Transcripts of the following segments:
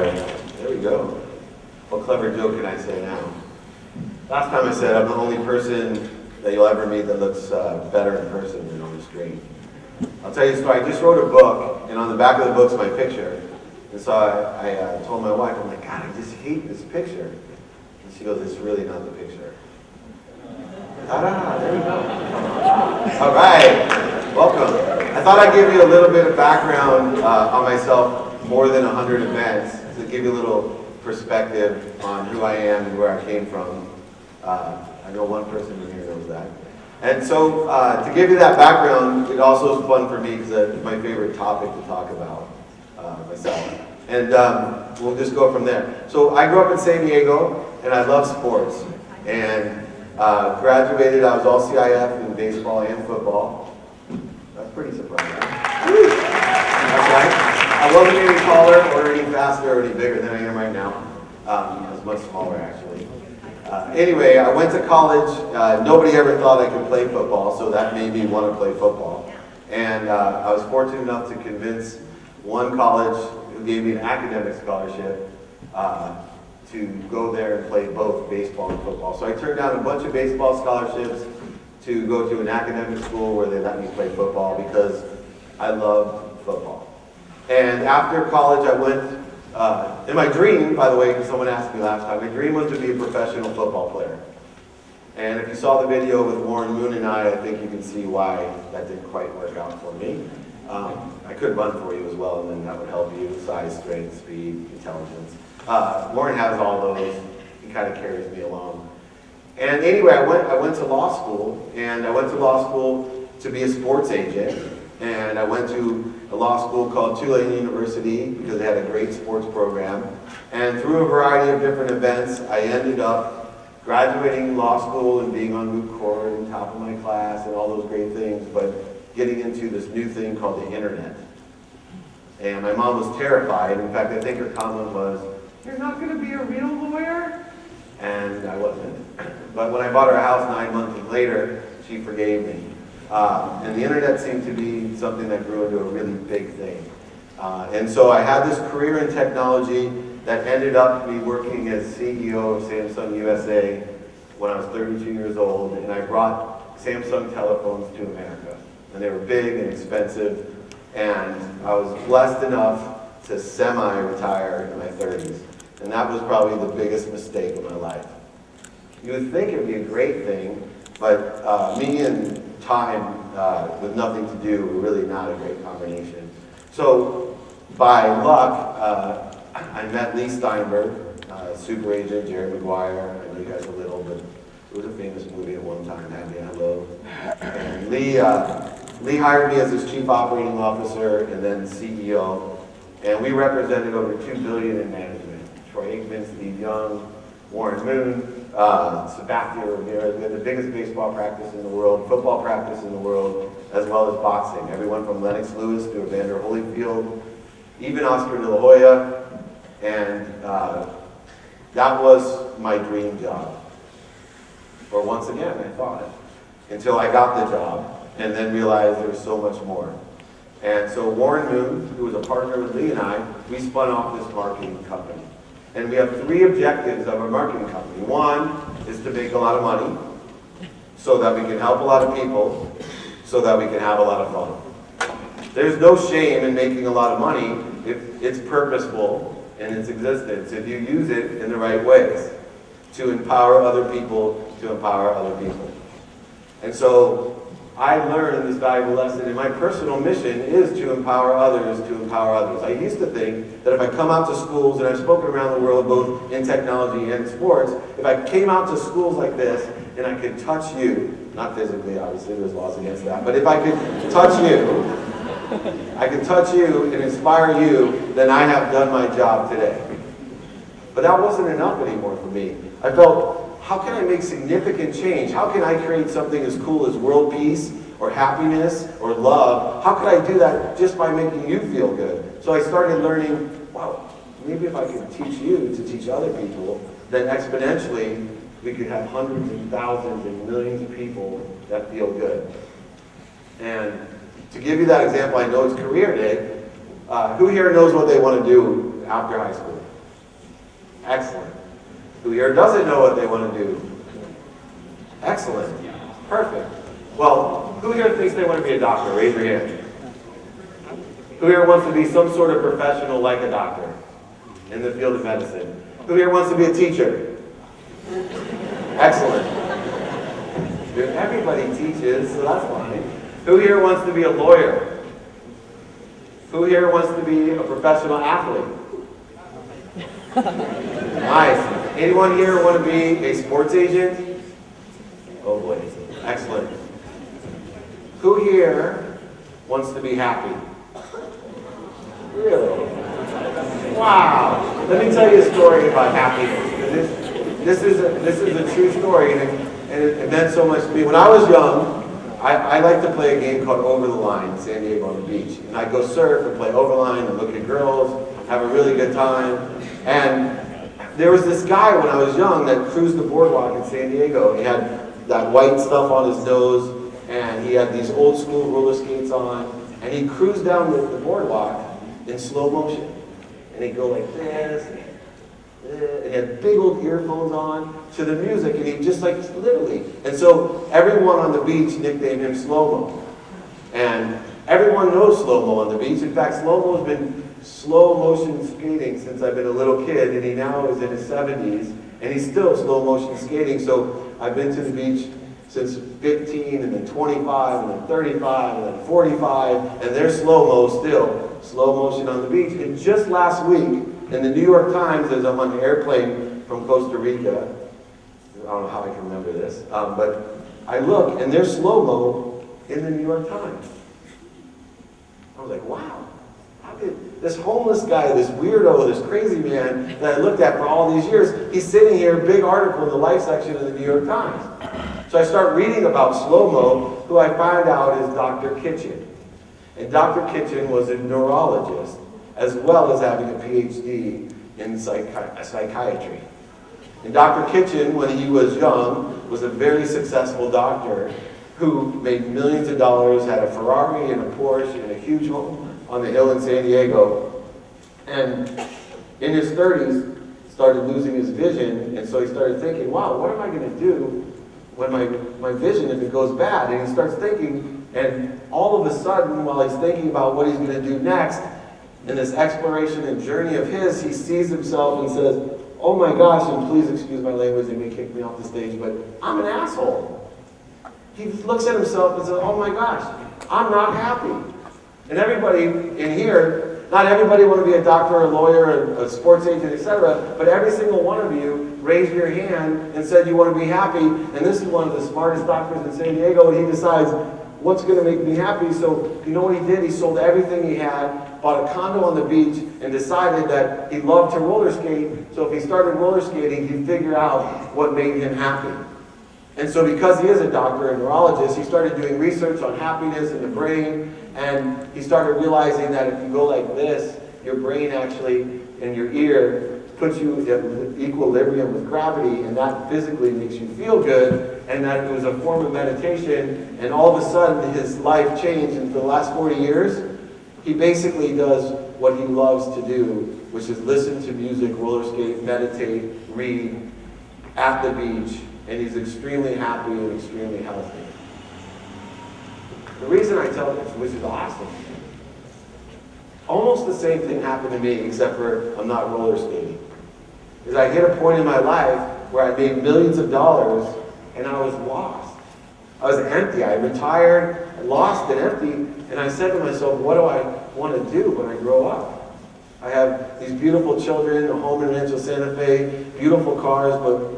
right, there we go. What clever joke can I say now? Last time I said I'm the only person that you'll ever meet that looks better in person than on the screen. I'll tell you a story. I just wrote a book, and on the back of the book's my picture. And so I told my wife, I'm like, God, I just hate this picture. And she goes, it's really not the picture. Ta-da, there we go. All right, welcome. I thought I'd give you a little bit of background on myself, more than 100 events, to give you a little perspective on who I am and where I came from. I know one person in here knows that. And so to give you that background, it also is fun for me because it's my favorite topic to talk about myself. And we'll just go from there. So I grew up in San Diego, and I love sports. And graduated, I was all CIF in baseball and football. That's pretty surprising. That's right. I wasn't any taller or any faster or any bigger than I am right now. I was much smaller, actually. Anyway, I went to college. Nobody ever thought I could play football, so that made me want to play football. And I was fortunate enough to convince one college who gave me an academic scholarship to go there and play both baseball and football. So I turned down a bunch of baseball scholarships to go to an academic school where they let me play football because I loved football. And after college, I went, and my dream, by the way, because someone asked me last time, my dream was to be a professional football player. And if you saw the video with Warren Moon and I think you can see why that didn't quite work out for me. I could run for you as well, and then that would help you, size, strength, speed, intelligence. Warren has all those. He kind of carries me along. And anyway, I went to law school, and I went to law school to be a sports agent. And I went to a law school called Tulane University because they had a great sports program. And through a variety of different events, I ended up graduating law school and being on moot court and top of my class and all those great things, but getting into this new thing called the internet. And my mom was terrified. In fact, I think her comment was, "You're not going to be a real lawyer?" And I wasn't. But when I bought her a house 9 months later, she forgave me. And the internet seemed to be something that grew into a really big thing. And so I had this career in technology that ended up me working as CEO of Samsung USA when I was 32 years old, and I brought Samsung telephones to America. And they were big and expensive, and I was blessed enough to semi-retire in my 30s. And that was probably the biggest mistake of my life. You would think it would be a great thing, but me and time with nothing to do were really not a great combination. So by luck, I met Lee Steinberg, super agent, Jerry Maguire. I know you guys a little, but it was a famous movie at one time, Happy and Hello. And Lee hired me as his chief operating officer and then CEO. And we represented over $2 billion in management. Troy Aikman, Steve Young, Warren Moon, Sabathia Rivera. We had the biggest baseball practice in the world, football practice in the world, as well as boxing. Everyone from Lennox Lewis to Evander Holyfield, even Oscar De La Hoya. And that was my dream job. Or once again, I thought, until I got the job and then realized there was so much more. And so Warren Moon, who was a partner with Lee and I, we spun off this marketing company. And we have three objectives of our marketing company. One is to make a lot of money so that we can help a lot of people, so that we can have a lot of fun. There's no shame in making a lot of money if it's purposeful in its existence, if you use it in the right ways to empower other people, to empower other people. And so I learned this valuable lesson, and my personal mission is to empower others, to empower others. I used to think that if I come out to schools, and I've spoken around the world both in technology and sports, if I came out to schools like this and I could touch you, not physically, obviously, there's laws against that, but if I could touch you and inspire you, then I have done my job today. But that wasn't enough anymore for me. I felt, how can I make significant change? How can I create something as cool as world peace or happiness or love? How could I do that just by making you feel good? So I started learning, wow, maybe if I could teach you to teach other people, then exponentially we could have hundreds and thousands and millions of people that feel good. And to give you that example, I know it's career day. Who here knows what they want to do after high school? Excellent. Who here doesn't know what they want to do? Excellent. Perfect. Well, who here thinks they want to be a doctor? Raise your hand. Who here wants to be some sort of professional like a doctor in the field of medicine? Who here wants to be a teacher? Excellent. Everybody teaches, so that's fine. Who here wants to be a lawyer? Who here wants to be a professional athlete? Nice. Anyone here want to be a sports agent? Oh boy. Excellent. Who here wants to be happy? Really? Wow. Let me tell you a story about happiness. This is a true story, and it meant so much to me. When I was young, I liked to play a game called Over the Line in San Diego on the beach. And I'd go surf and play overline and look at girls, have a really good time. And there was this guy when I was young that cruised the boardwalk in San Diego. He had that white stuff on his nose, and he had these old school roller skates on, and he cruised down the boardwalk in slow motion. And he'd go like this, and he had big old earphones on to the music, and he just like literally. And so everyone on the beach nicknamed him Slow-Mo. And everyone knows Slow-Mo on the beach. In fact, Slow-Mo's been slow motion skating since I've been a little kid, and he now is in his 70s, and he's still slow motion skating. So I've been to the beach since 15, and then 25, and then 35, and then 45, and there's slow-mo still, slow motion on the beach. And just last week, in the New York Times, as I'm on an airplane from Costa Rica, I don't know how I can remember this, but I look, and there's slow-mo in the New York Times. I was like, wow, how could this homeless guy, this weirdo, this crazy man that I looked at for all these years, he's sitting here, big article in the life section of the New York Times. So I start reading about Slow-Mo, who I find out is Dr. Kitchen. And Dr. Kitchen was a neurologist, as well as having a PhD in psychiatry. And Dr. Kitchen, when he was young, was a very successful doctor who made millions of dollars, had a Ferrari and a Porsche and a huge home on the hill in San Diego. And in his 30s, started losing his vision, and so he started thinking, wow, what am I going to do when my vision, if it goes bad? And he starts thinking, and all of a sudden, while he's thinking about what he's going to do next, in this exploration and journey of his, he sees himself and says, oh my gosh, and please excuse my language, they may kick me off the stage, but I'm an asshole. He looks at himself and says, oh my gosh, I'm not happy. And everybody in here, not everybody want to be a doctor or a lawyer, a sports agent, etc., but every single one of you raised your hand and said you want to be happy, and this is one of the smartest doctors in San Diego, and he decides, what's going to make me happy? So you know what he did? He sold everything he had, bought a condo on the beach, and decided that he loved to roller skate, so if he started roller skating, he'd figure out what made him happy. And so because he is a doctor and neurologist, he started doing research on happiness in the brain, and he started realizing that if you go like this, your brain actually, and your ear, puts you in equilibrium with gravity, and that physically makes you feel good, and that it was a form of meditation, and all of a sudden his life changed, and for the last 40 years, he basically does what he loves to do, which is listen to music, roller skate, meditate, read, at the beach, and he's extremely happy and extremely healthy. The reason I tell this, which is awesome, almost the same thing happened to me, except for I'm not roller skating, is I hit a point in my life where I made millions of dollars and I was lost. I was empty. I retired, lost and empty, and I said to myself, what do I want to do when I grow up? I have these beautiful children, a home in Rancho Santa Fe, beautiful cars, but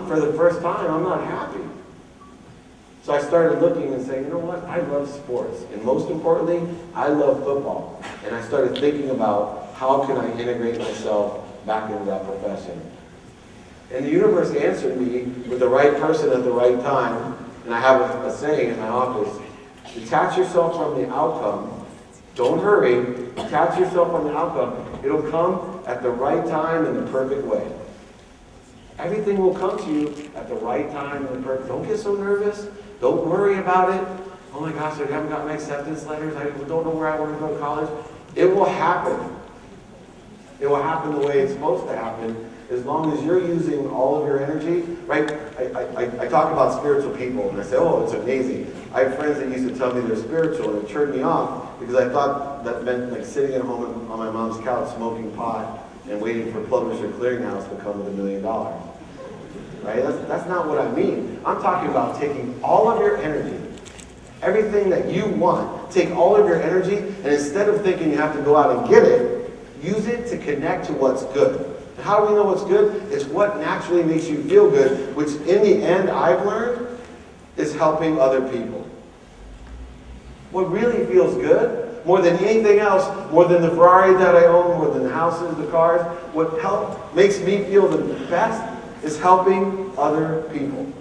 for the first time, I'm not happy. So I started looking and saying, you know what, I love sports, and most importantly, I love football. And I started thinking about how can I integrate myself back into that profession. And the universe answered me with the right person at the right time, and I have a saying in my office, detach yourself from the outcome, don't hurry, detach yourself from the outcome, it'll come at the right time in the perfect way. Everything will come to you at the right time and the perfect. Don't get so nervous. Don't worry about it. Oh my gosh, I haven't got my acceptance letters. I don't know where I want to go to college. It will happen. It will happen the way it's supposed to happen. as long as you're using all of your energy, right? I talk about spiritual people, and I say, oh, it's amazing. I have friends that used to tell me they're spiritual, and it turned me off because I thought that meant like sitting at home on my mom's couch smoking pot and waiting for Publisher Clearinghouse to come with $1 million. Right? That's not what I mean. I'm talking about taking all of your energy, everything that you want, take all of your energy, and instead of thinking you have to go out and get it, use it to connect to what's good. And how do we know what's good? It's what naturally makes you feel good, which in the end, I've learned, is helping other people. What really feels good, more than anything else, more than the Ferrari that I own, more than the houses, the cars, what makes me feel the best is helping other people.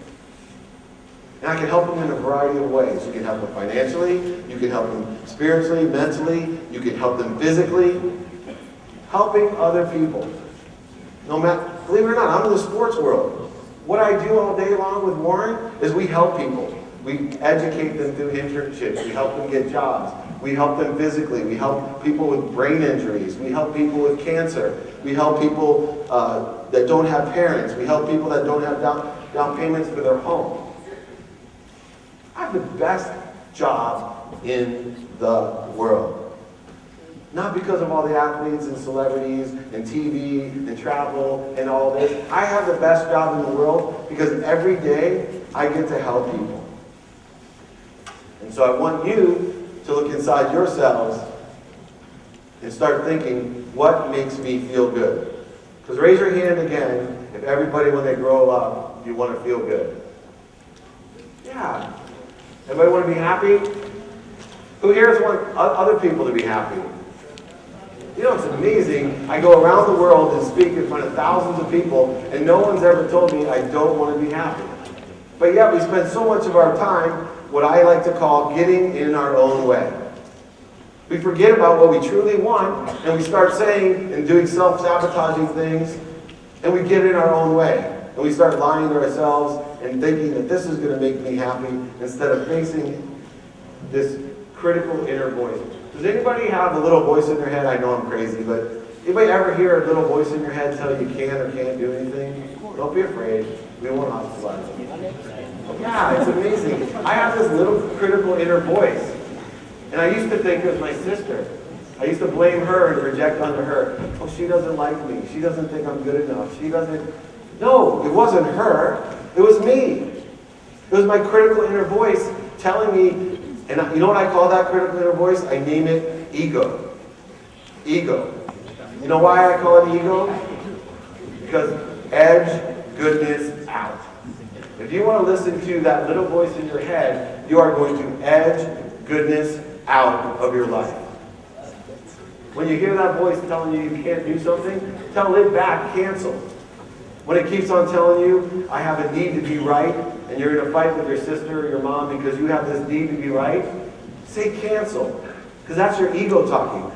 And I can help them in a variety of ways. You can help them financially, you can help them spiritually, mentally, you can help them physically. Helping other people. No matter, believe it or not, I'm in the sports world. What I do all day long with Warren is we help people. We educate them through internships. We help them get jobs. We help them physically. We help people with brain injuries. We help people with cancer. We help people that don't have parents. We help people that don't have down payments for their home. I have the best job in the world. Not because of all the athletes and celebrities and TV and travel and all this. I have the best job in the world because every day I get to help people. And so I want you to look inside yourselves and start thinking, what makes me feel good? Because raise your hand again if everybody, when they grow up, you want to feel good. Yeah. Everybody want to be happy? Who here wants other people to be happy? You know, it's amazing. I go around the world and speak in front of thousands of people, and no one's ever told me I don't want to be happy. But yet we spend so much of our time, what I like to call getting in our own way. We forget about what we truly want, and we start saying and doing self-sabotaging things, and we get in our own way. And we start lying to ourselves and thinking that this is going to make me happy, instead of facing this critical inner voice. Does anybody have a little voice in their head? I know I'm crazy, but anybody ever hear a little voice in your head tell you can or can't do anything? Don't be afraid. We won't ostracize you. Yeah, it's amazing. I have this little critical inner voice. And I used to think it was my sister. I used to blame her and project onto her. Oh, she doesn't like me. She doesn't think I'm good enough. She doesn't. No, it wasn't her. It was me. It was my critical inner voice telling me. And you know what I call that critical inner voice? I name it ego. Ego. You know why I call it ego? Because edge goodness out. If you want to listen to that little voice in your head, you are going to edge goodness out of your life. When you hear that voice telling you you can't do something, tell it back, cancel. When it keeps on telling you, I have a need to be right, and you're in a fight with your sister or your mom because you have this need to be right, say cancel. Because that's your ego talking.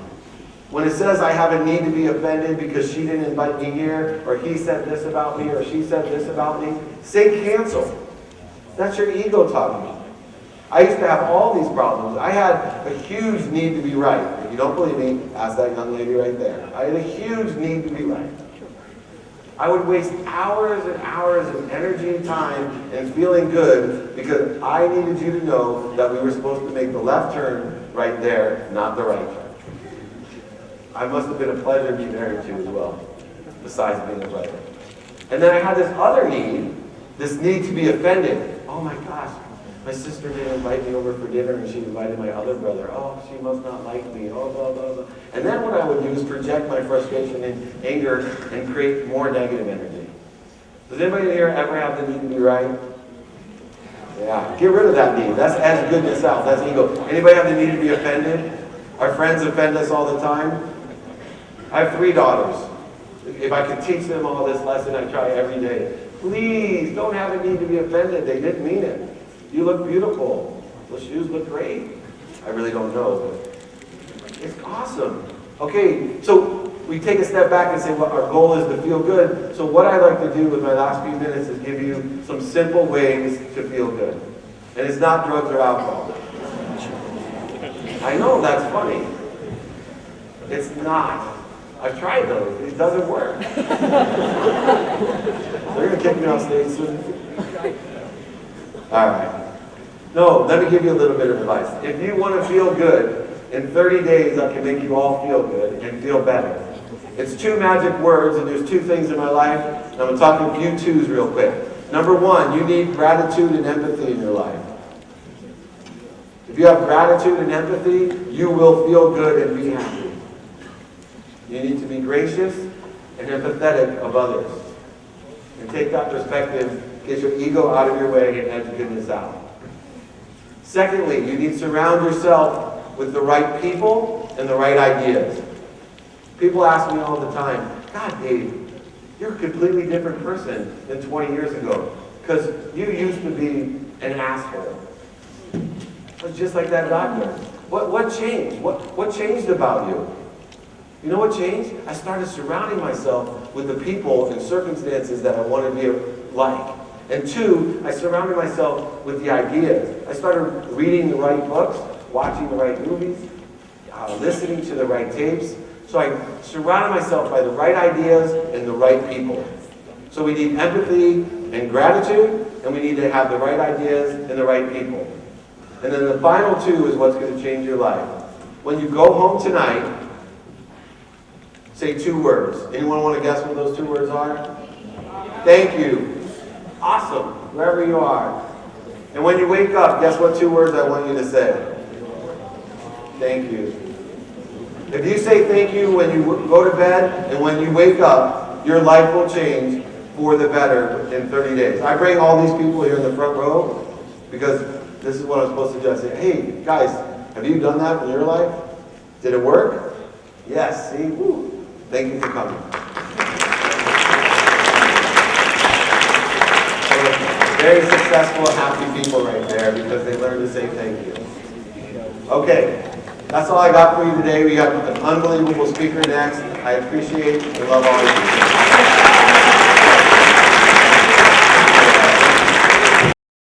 When it says, I have a need to be offended because she didn't invite me here, or he said this about me, or she said this about me, say cancel. That's your ego talking. I used to have all these problems. I had a huge need to be right. If you don't believe me, ask that young lady right there. I had a huge need to be right. I would waste hours and hours of energy and time and feeling good because I needed you to know that we were supposed to make the left turn right there, not the right turn. I must have been a pleasure to be married to as well, besides being a brother. And then I had this other need, this need to be offended. Oh my gosh, my sister didn't invite me over for dinner and she invited my other brother. Oh, she must not like me. Oh, blah, blah, blah. And then what I would do is project my frustration and anger and create more negative energy. Does anybody here ever have the need to be right? Yeah, get rid of that need. That's edge goodness out. That's ego. Anybody have the need to be offended? Our friends offend us all the time. I have 3 daughters. If I could teach them all this lesson, I try every day. Please, don't have a need to be offended. They didn't mean it. You look beautiful. Those shoes look great. I really don't know, but it's awesome. Okay, so we take a step back and say, well, our goal is to feel good. So what I'd like to do with my last few minutes is give you some simple ways to feel good. And it's not drugs or alcohol. I know, that's funny. It's not. I've tried those. It doesn't work. They're going to kick me off stage soon. All right. No, let me give you a little bit of advice. If you want to feel good, in 30 days I can make you all feel good and feel better. It's 2 magic words, and there's 2 things in my life, and I'm going to talk a few 2s real quick. Number 1, you need gratitude and empathy in your life. If you have gratitude and empathy, you will feel good and be happy. You need to be gracious and empathetic of others. And take that perspective, get your ego out of your way, and edge goodness out. Secondly, you need to surround yourself with the right people and the right ideas. People ask me all the time, God, Dave, you're a completely different person than 20 years ago, because you used to be an asshole. It was just like that doctor. What changed? What changed about you? You know what changed? I started surrounding myself with the people and circumstances that I wanted to be like. And 2, I surrounded myself with the ideas. I started reading the right books, watching the right movies, listening to the right tapes. So I surrounded myself by the right ideas and the right people. So we need empathy and gratitude, and we need to have the right ideas and the right people. And then the final 2 is what's going to change your life. When you go home tonight, say 2 words. Anyone want to guess what those 2 words are? Thank you. Awesome, wherever you are. And when you wake up, guess what 2 words I want you to say? Thank you. If you say thank you when you go to bed and when you wake up, your life will change for the better in 30 days. I bring all these people here in the front row because this is what I'm supposed to do. I say, hey, guys, have you done that in your life? Did it work? Yes, see? Woo. Thank you for coming. Very successful, happy people right there because they learned to say thank you. Okay, that's all I got for you today. We got an unbelievable speaker next. I appreciate and love all of you.